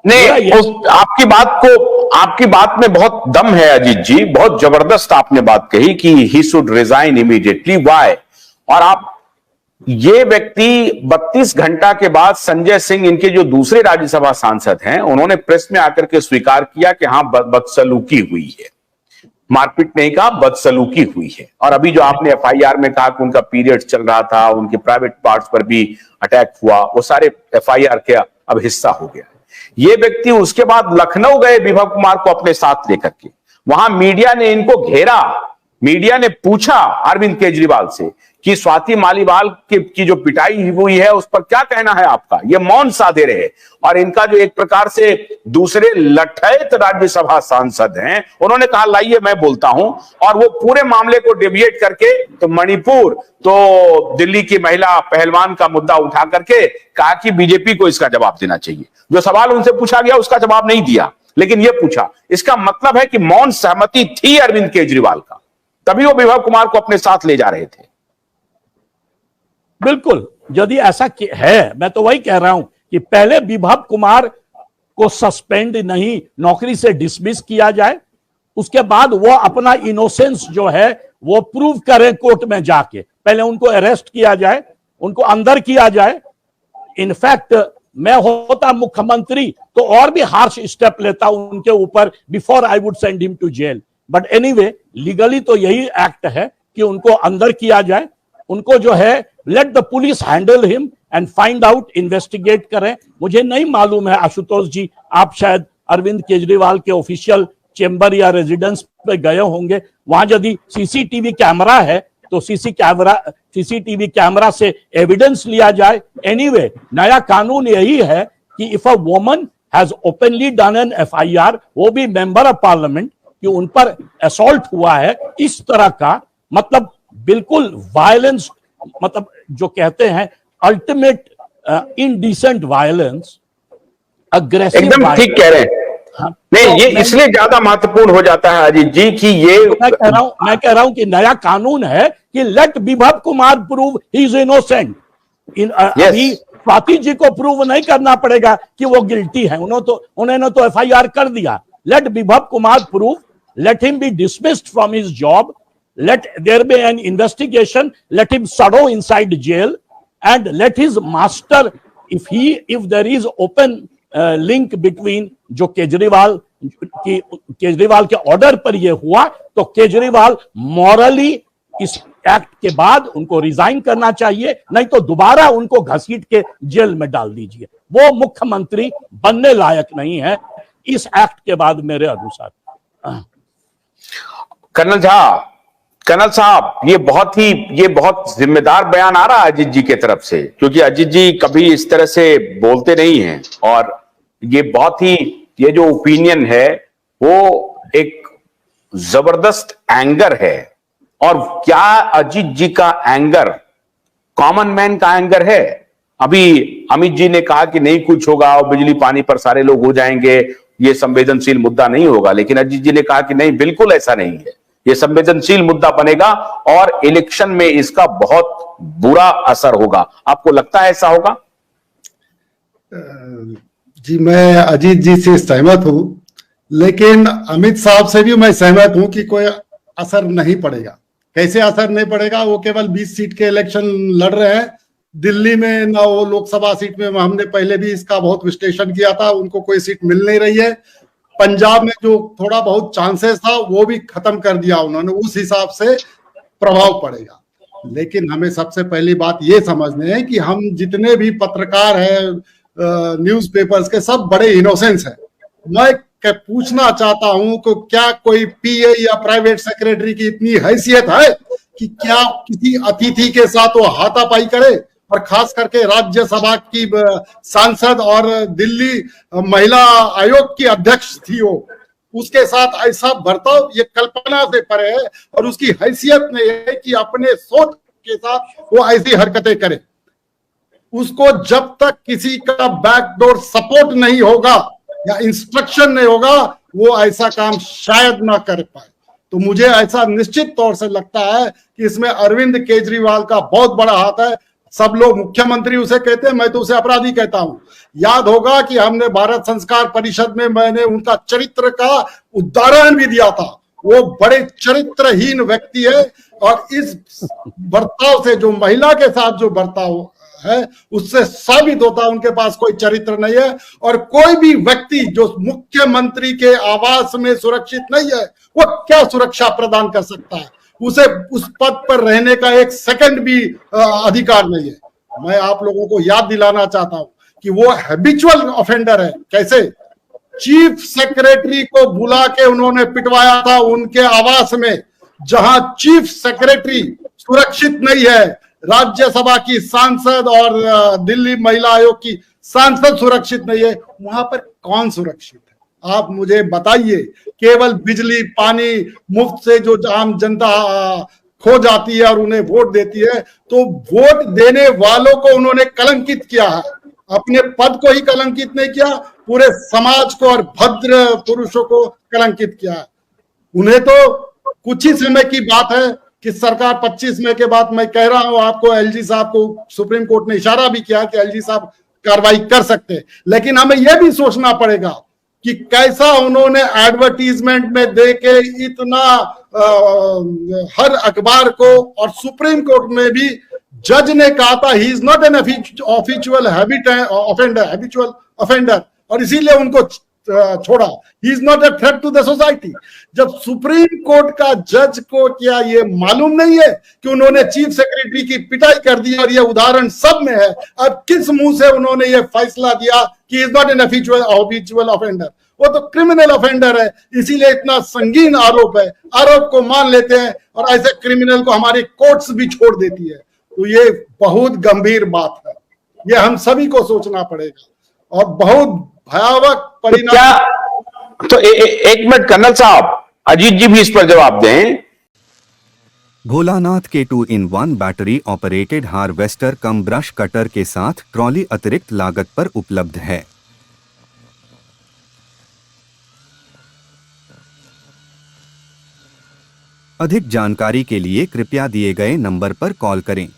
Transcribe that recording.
नहीं, आपकी बात में बहुत दम है अजीत जी, बहुत जबरदस्त आपने बात कही कि he should resign immediately. Why? और आप, ये व्यक्ति 32 घंटा के बाद संजय सिंह, इनके जो दूसरे राज्यसभा सांसद हैं, उन्होंने प्रेस में आकर के स्वीकार किया कि हां बदसलूकी हुई है, मारपीट नहीं कहा, बदसलूकी हुई है। और अभी जो आपने एफआईआर में कहा कि उनका पीरियड चल रहा था, उनके प्राइवेट पार्ट्स पर भी अटैक हुआ, वो सारे एफआईआर के अब हिस्सा हो गया। ये व्यक्ति उसके बाद लखनऊ गए विभव कुमार को अपने साथ लेकर के, वहां मीडिया ने इनको घेरा, मीडिया ने पूछा अरविंद केजरीवाल से कि स्वाति मालीवाल की जो पिटाई हुई है उस पर क्या कहना है आपका। ये मौन साधे रहे, और इनका जो एक प्रकार से दूसरे लठैत राज्यसभा सांसद हैं, उन्होंने कहा लाइए मैं बोलता हूं, और वो पूरे मामले को डेविएट करके तो मणिपुर, तो दिल्ली की महिला पहलवान का मुद्दा उठा करके कहा कि बीजेपी को इसका जवाब देना चाहिए। जो सवाल उनसे पूछा गया उसका जवाब नहीं दिया, लेकिन यह पूछा। इसका मतलब है कि मौन सहमति थी अरविंद केजरीवाल का, तभी वो विभव कुमार को अपने साथ ले जा रहे थे। बिल्कुल, यदि ऐसा है, मैं तो वही कह रहा हूं कि पहले विभव कुमार को सस्पेंड नहीं, नौकरी से डिसमिस किया जाए, उसके बाद वो अपना इनोसेंस जो है वो प्रूव करें कोर्ट में जाके। पहले उनको अरेस्ट किया जाए, उनको अंदर किया जाए। इनफैक्ट मैं होता मुख्यमंत्री तो और भी हार्श स्टेप लेता उनके ऊपर, before I would send him to jail. But anyway, legally तो यही एक्ट है कि उनको अंदर किया जाए, उनको जो है let the police handle him and find out, investigate करें। मुझे नहीं मालूम है आशुतोष जी, आप शायद अरविंद केजरीवाल के ऑफिशियल चेंबर या रेजिडेंस पे गए होंगे, वहां यदि सीसीटीवी कैमरा है तो सीसीटीवी कैमरा से एविडेंस लिया जाए। एनीवे, नया कानून यही है कि if a woman has openly done an FIR, वो भी मेंबर ऑफ पार्लियामेंट, कि उन पर असॉल्ट हुआ है इस तरह का, मतलब बिल्कुल वायलेंस, मतलब जो कहते हैं अल्टीमेट इनडिसेंट वायलेंस, अग्रेसिव। एकदम ठीक कह रहे हैं। हाँ, नहीं, तो ये इसलिए ज्यादा महत्वपूर्ण हो जाता है अजीत जी कि ये मैं कह रहा हूं कि नया कानून है कि लेट विभव Kumar prove he is innocent. अभी स्वाति जी को प्रूव नहीं करना पड़ेगा कि वो गिल्टी है, उन्होंने तो एफआईआर कर दिया। लेट विभव Kumar prove, let him be dismissed from his job, let there be an investigation, let him shadow inside jail, and let his master, if there is open link between जो केजरीवाल के order पर ये हुआ, तो Kejriwal morally इस act के बाद उनको रिजाइन करना चाहिए, नहीं तो दोबारा उनको घसीट के जेल में डाल दीजिए। वो मुख्यमंत्री बनने लायक नहीं है इस एक्ट के बाद मेरे अनुसार। कर्नल साहब, ये बहुत जिम्मेदार बयान आ रहा है अजीत जी के तरफ से, क्योंकि अजीत जी कभी इस तरह से बोलते नहीं हैं, और ये जो ओपिनियन है वो एक जबरदस्त एंगर है। और क्या अजीत जी का एंगर कॉमन मैन का एंगर है? अभी अमित जी ने कहा कि नहीं कुछ होगा और बिजली पानी पर सारे लोग हो जाएंगे, ये संवेदनशील मुद्दा नहीं होगा, लेकिन अजीत जी ने कहा कि नहीं, बिल्कुल ऐसा नहीं है, ये संवेदनशील मुद्दा बनेगा और इलेक्शन में इसका बहुत बुरा असर होगा। आपको लगता है ऐसा होगा? जी, मैं अजीत जी से सहमत हूं, लेकिन अमित साहब से भी मैं सहमत हूं कि कोई असर नहीं पड़ेगा। कैसे असर नहीं पड़ेगा? वो केवल 20 सीट के इलेक्शन लड़ रहे हैं। दिल्ली में ना वो लोकसभा सीट में, हमने पहले भी इसका बहुत विश्लेषण किया था, उनको कोई सीट मिल नहीं रही है। पंजाब में जो थोड़ा बहुत चांसेस था वो भी खत्म कर दिया उन्होंने, उस हिसाब से प्रभाव पड़ेगा। लेकिन हमें सबसे पहली बात ये समझनी है कि हम जितने भी पत्रकार हैं न्यूज़पेपर्स के, सब बड़े इनोसेंस हैं। मैं पूछना चाहता हूं कि क्या कोई पीए या प्राइवेट सेक्रेटरी की इतनी हैसियत है कि क्या किसी अतिथि के साथ वो हाथापाई करे? और खास करके राज्यसभा की सांसद और दिल्ली महिला आयोग की अध्यक्ष थी वो, उसके साथ ऐसा बर्ताव ये कल्पना से परे है। और उसकी हैसियत में है कि अपने सोच के साथ वो ऐसी हरकतें करे। उसको जब तक किसी का बैकडोर सपोर्ट नहीं होगा या इंस्ट्रक्शन नहीं होगा, वो ऐसा काम शायद ना कर पाए। तो मुझे ऐसा निश्चित तौर से लगता है कि इसमें अरविंद केजरीवाल का बहुत बड़ा हाथ है। सब लोग मुख्यमंत्री उसे कहते हैं, मैं तो उसे अपराधी कहता हूं। याद होगा कि हमने भारत संस्कार परिषद में मैंने उनका चरित्र का उदाहरण भी दिया था। वो बड़े चरित्रहीन व्यक्ति है और इस बर्ताव से, जो महिला के साथ जो बर्ताव है, उससे साबित होता है उनके पास कोई चरित्र नहीं है। और कोई भी व्यक्ति जो मुख्यमंत्री के आवास में सुरक्षित नहीं है, वो क्या सुरक्षा प्रदान कर सकता है? उसे उस पद पर रहने का एक सेकंड भी अधिकार नहीं है। मैं आप लोगों को याद दिलाना चाहता हूं कि वो हैबिचुअल ऑफेंडर है। कैसे? चीफ सेक्रेटरी को बुला के उन्होंने पिटवाया था उनके आवास में, जहां चीफ सेक्रेटरी सुरक्षित नहीं है, राज्यसभा की सांसद और दिल्ली महिला आयोग की सांसद सुरक्षित नहीं है, वहां पर कौन सुरक्षित है? आप मुझे बताइए। केवल बिजली पानी मुफ्त से जो आम जनता खो जाती है और उन्हें वोट देती है, तो वोट देने वालों को उन्होंने कलंकित किया है, अपने पद को ही कलंकित नहीं किया, पूरे समाज को और भद्र पुरुषों को कलंकित किया है। उन्हें तो कुछ ही समय की बात है कि सरकार 25 मई के बाद, मैं कह रहा हूं आपको, एलजी साहब को सुप्रीम कोर्ट ने इशारा भी किया कि एलजी साहब कार्रवाई कर सकते हैं, लेकिन हमें यह भी सोचना पड़ेगा कि कैसा उन्होंने एडवर्टीजमेंट में देके इतना हर अखबार को, और सुप्रीम कोर्ट में भी जज ने कहा था he is not an official habitual offender, और इसीलिए उनको छोड़ा। He is not a threat to the society. जब सुप्रीम कोर्ट का जज को क्या ये मालूम नहीं है कि उन्होंने चीफ सेक्रेटरी की पिटाई कर दी, और ये उदाहरण सब में है, अब किस मुंह से उन्होंने ये फैसला दिया कि is not an official offender? वो तो क्रिमिनल ऑफेंडर है, इसीलिए इतना संगीन आरोप है, आरोप को मान लेते हैं और ऐसे क्रिमिनल को हमारी कोर्ट्स भी छोड़ देती है। तो ये बहुत गंभीर बात है, ये हम सभी को सोचना पड़ेगा और बहुत भयावह परिणाम। क्या तो एक मिनट कर्नल साहब, अजीत जी भी इस पर जवाब दें। भोलानाथ के 2-in-1 बैटरी ऑपरेटेड हार्वेस्टर कम ब्रश कटर के साथ ट्रॉली अतिरिक्त लागत पर उपलब्ध है। अधिक जानकारी के लिए कृपया दिए गए नंबर पर कॉल करें।